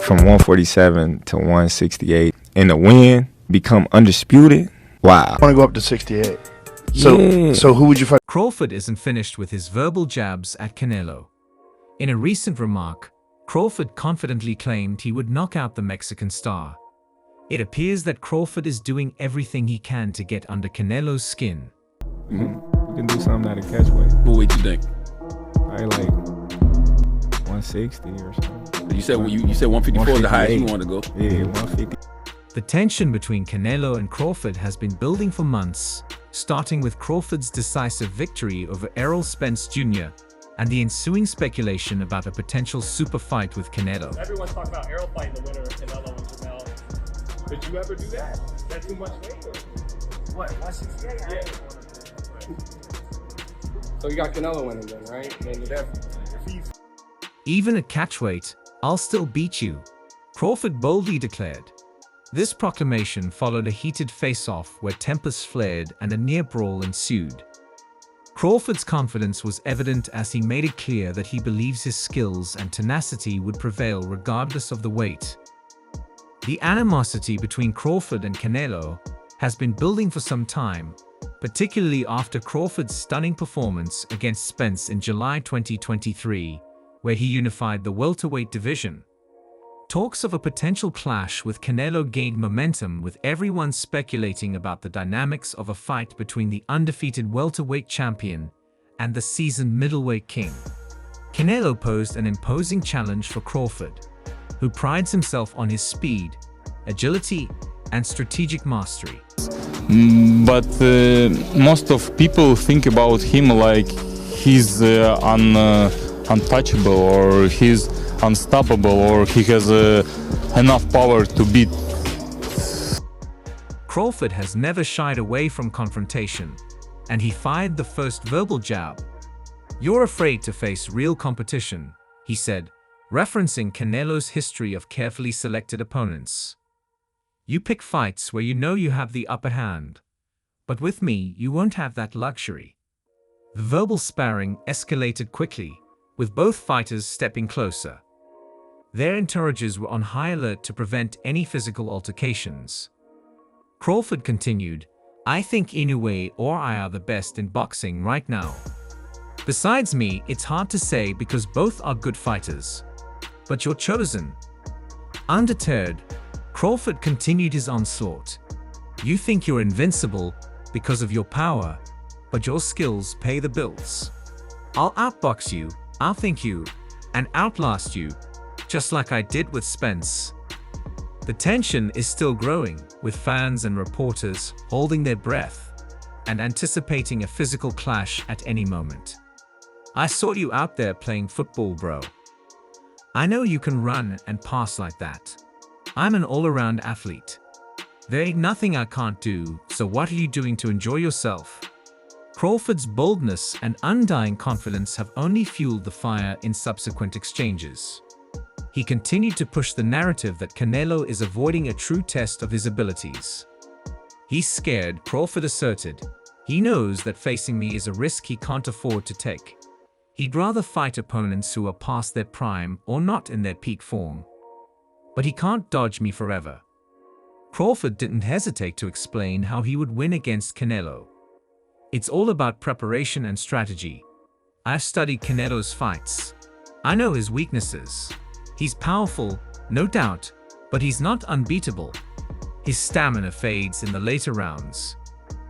from 147 to 168 and the win, become undisputed. Wow. I want to go up to 68. So who would you fight? Crawford isn't finished with his verbal jabs at Canelo. In a recent remark, Crawford confidently claimed he would knock out the Mexican star. It appears that Crawford is doing everything he can to get under Canelo's skin. We can do something at a catchweight. What weight you think? Probably like 160 or something. You said 154 is the highest you want to go. Yeah, 150. The tension between Canelo and Crawford has been building for months, starting with Crawford's decisive victory over Errol Spence Jr. and the ensuing speculation about a potential super fight with Canelo. Everyone's talking about Errol fighting the winner of Canelo and Jamel. Did you ever do that? Is that too much weight? Or? What, 168? Yeah. So you got Canelo winning then, right? And even at catchweight, I'll still beat you, Crawford boldly declared. This proclamation followed a heated face-off where tempers flared and a near brawl ensued. Crawford's confidence was evident as he made it clear that he believes his skills and tenacity would prevail regardless of the weight. The animosity between Crawford and Canelo has been building for some time, particularly after Crawford's stunning performance against Spence in July 2023, where he unified the welterweight division. Talks of a potential clash with Canelo gained momentum, with everyone speculating about the dynamics of a fight between the undefeated welterweight champion and the seasoned middleweight king. Canelo posed an imposing challenge for Crawford, who prides himself on his speed, agility, and strategic mastery. But most of people think about him like he's untouchable, or he's unstoppable, or he has enough power to beat. Crawford has never shied away from confrontation, and he fired the first verbal jab. "You're afraid to face real competition," he said, referencing Canelo's history of carefully selected opponents. "You pick fights where you know you have the upper hand, but with me, you won't have that luxury." The verbal sparring escalated quickly, with both fighters stepping closer. Their entourages were on high alert to prevent any physical altercations. Crawford continued, "I think Inoue or I are the best in boxing right now. Besides me, it's hard to say because both are good fighters. But you're chosen." Undeterred, Crawford continued his onslaught. "You think you're invincible because of your power, but your skills pay the bills. I'll outbox you, outthink you, and outlast you, just like I did with Spence." The tension is still growing, with fans and reporters holding their breath and anticipating a physical clash at any moment. "I saw you out there playing football, bro. I know you can run and pass like that. I'm an all-around athlete. There ain't nothing I can't do, so what are you doing to enjoy yourself?" Crawford's boldness and undying confidence have only fueled the fire in subsequent exchanges. He continued to push the narrative that Canelo is avoiding a true test of his abilities. "He's scared," Crawford asserted. "He knows that facing me is a risk he can't afford to take. He'd rather fight opponents who are past their prime or not in their peak form. But he can't dodge me forever." Crawford didn't hesitate to explain how he would win against Canelo. "It's all about preparation and strategy. I've studied Canelo's fights. I know his weaknesses. He's powerful, no doubt, but he's not unbeatable. His stamina fades in the later rounds.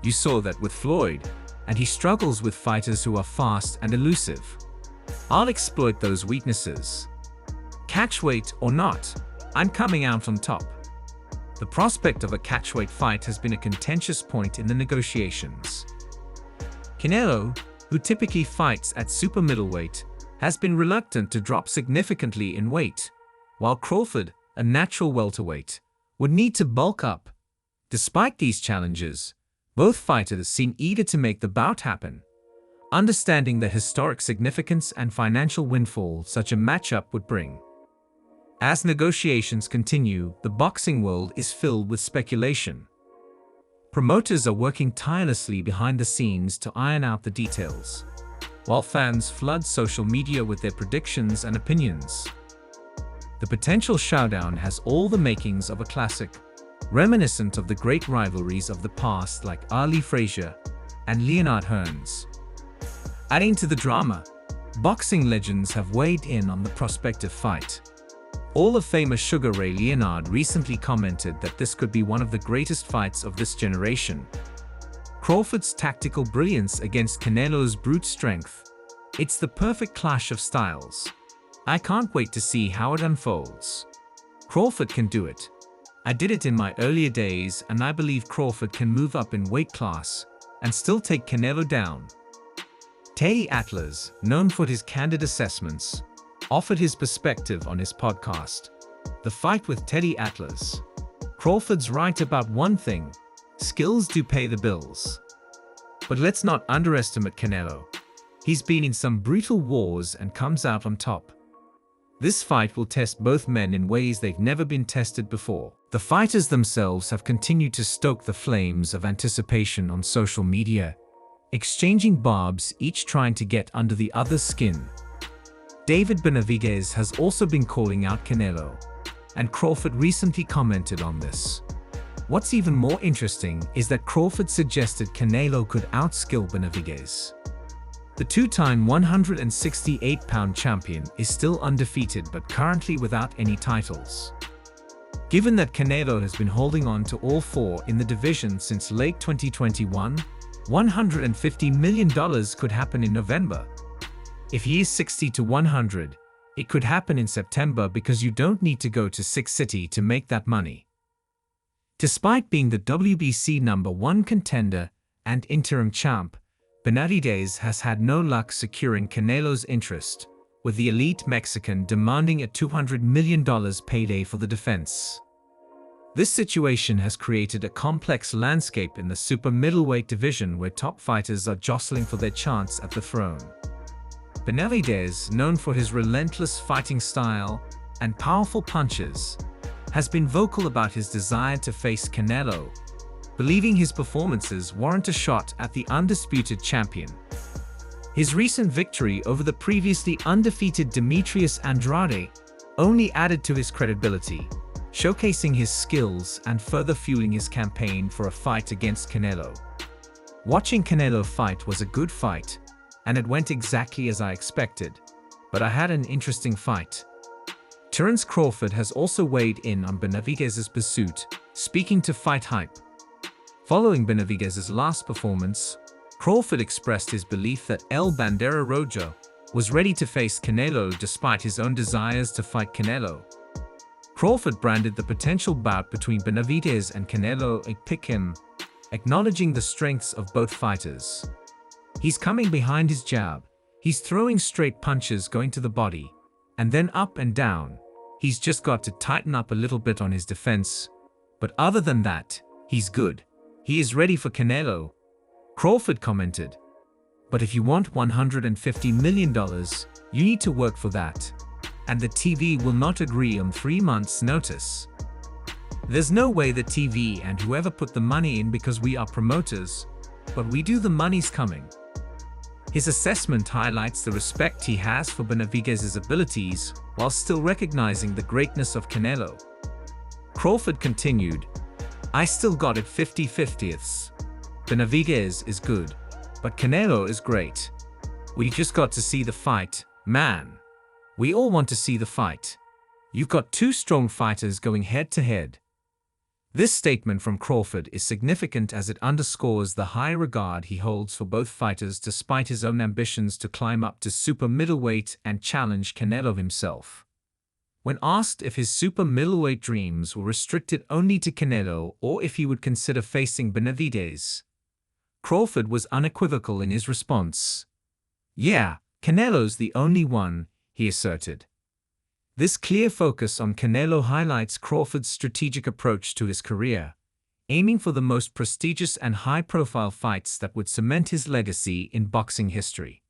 You saw that with Floyd, and he struggles with fighters who are fast and elusive. I'll exploit those weaknesses. Catchweight or not, I'm coming out on top." The prospect of a catchweight fight has been a contentious point in the negotiations. Canelo, who typically fights at super middleweight, has been reluctant to drop significantly in weight, while Crawford, a natural welterweight, would need to bulk up. Despite these challenges, both fighters seem eager to make the bout happen, understanding the historic significance and financial windfall such a matchup would bring. As negotiations continue, the boxing world is filled with speculation. Promoters are working tirelessly behind the scenes to iron out the details, while fans flood social media with their predictions and opinions. The potential showdown has all the makings of a classic, reminiscent of the great rivalries of the past like Ali Frazier and Leonard Hearns. Adding to the drama, boxing legends have weighed in on the prospective fight. Hall of Famer Sugar Ray Leonard recently commented that this could be one of the greatest fights of this generation. Crawford's tactical brilliance against Canelo's brute strength. It's the perfect clash of styles. I can't wait to see how it unfolds. Crawford can do it. I did it in my earlier days, and I believe Crawford can move up in weight class and still take Canelo down. Teddy Atlas, known for his candid assessments, offered his perspective on his podcast, The Fight with Teddy Atlas. Crawford's right about one thing: skills do pay the bills. But let's not underestimate Canelo. He's been in some brutal wars and comes out on top. This fight will test both men in ways they've never been tested before. The fighters themselves have continued to stoke the flames of anticipation on social media, exchanging barbs, each trying to get under the other's skin. David Benavidez has also been calling out Canelo, and Crawford recently commented on this. What's even more interesting is that Crawford suggested Canelo could outskill Benavidez. The two-time 168-pound champion is still undefeated but currently without any titles. Given that Canelo has been holding on to all four in the division since late 2021, $150 million could happen in November. If he is 60 to 100, it could happen in September because you don't need to go to Six City to make that money. Despite being the WBC #1 contender and interim champ, Benavidez has had no luck securing Canelo's interest, with the elite Mexican demanding a $200 million payday for the defense. This situation has created a complex landscape in the super middleweight division where top fighters are jostling for their chance at the throne. Benavidez, known for his relentless fighting style and powerful punches, has been vocal about his desire to face Canelo, believing his performances warrant a shot at the undisputed champion. His recent victory over the previously undefeated Demetrius Andrade only added to his credibility, showcasing his skills and further fueling his campaign for a fight against Canelo. Watching Canelo fight was a good fight, and it went exactly as I expected, but I had an interesting fight. Terence Crawford has also weighed in on Benavidez's pursuit, speaking to Fight Hype. Following Benavidez's last performance, Crawford expressed his belief that El Bandera Rojo was ready to face Canelo despite his own desires to fight Canelo. Crawford branded the potential bout between Benavidez and Canelo a pick-em, acknowledging the strengths of both fighters. He's coming behind his jab, he's throwing straight punches going to the body, and then up and down. He's just got to tighten up a little bit on his defense, but other than that, he's good. He is ready for Canelo, Crawford commented. But if you want $150 million, you need to work for that. And the TV will not agree on 3 months' notice. There's no way the TV and whoever put the money in because we are promoters, but we do, the money's coming. His assessment highlights the respect he has for Benavidez's abilities while still recognizing the greatness of Canelo. Crawford continued, I still got it 50-50ths. Benavidez is good, but Canelo is great. We just got to see the fight, man. We all want to see the fight. You've got two strong fighters going head-to-head. This statement from Crawford is significant as it underscores the high regard he holds for both fighters despite his own ambitions to climb up to super middleweight and challenge Canelo himself. When asked if his super middleweight dreams were restricted only to Canelo or if he would consider facing Benavidez, Crawford was unequivocal in his response. Yeah, Canelo's the only one, he asserted. This clear focus on Canelo highlights Crawford's strategic approach to his career, aiming for the most prestigious and high-profile fights that would cement his legacy in boxing history.